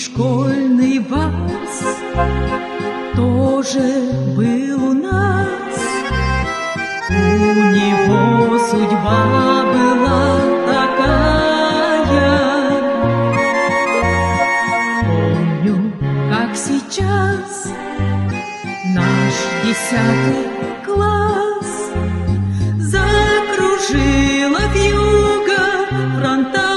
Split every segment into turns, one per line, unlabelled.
школьный вальс тоже был у нас. У него судьба была такая. Помню, как сейчас наш 10 класс закружила вьюга фронтовая.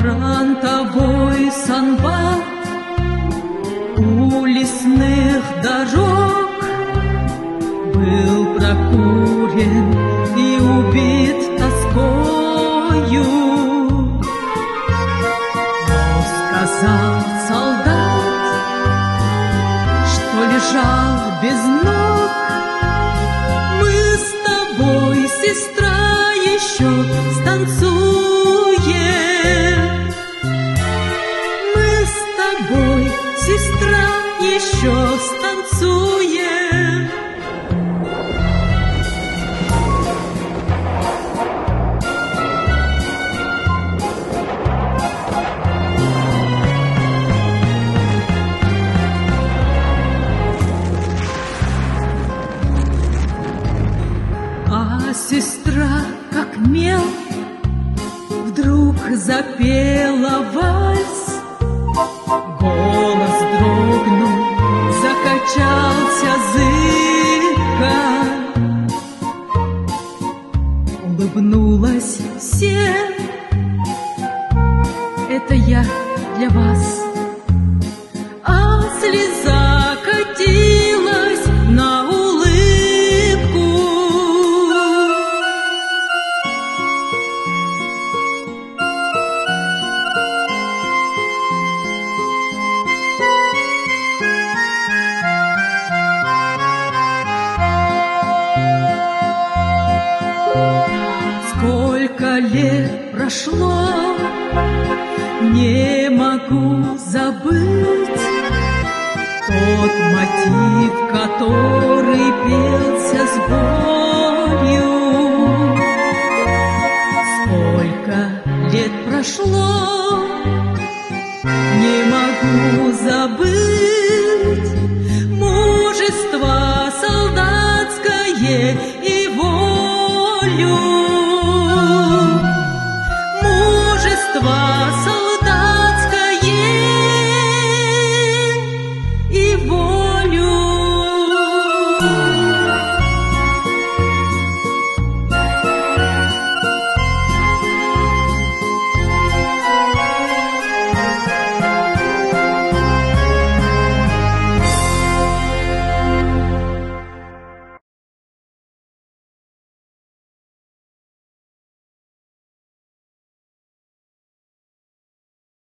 Фронтовой санбат у лесных дорог был прокурен и убит тоскою. Но сказал солдат, что лежал без ног: мы с тобой, сестра, еще станцуем. Сестра, еще станцуем. А сестра, как мел, вдруг запела вальс. Голос дрогнул, закачался зыбко. Улыбнулась всем: это я для вас. А слеза катилась на улыбку. Сколько лет прошло, не могу забыть тот мотив, который пелся с болью. Сколько лет прошло, не могу забыть мужество солдатское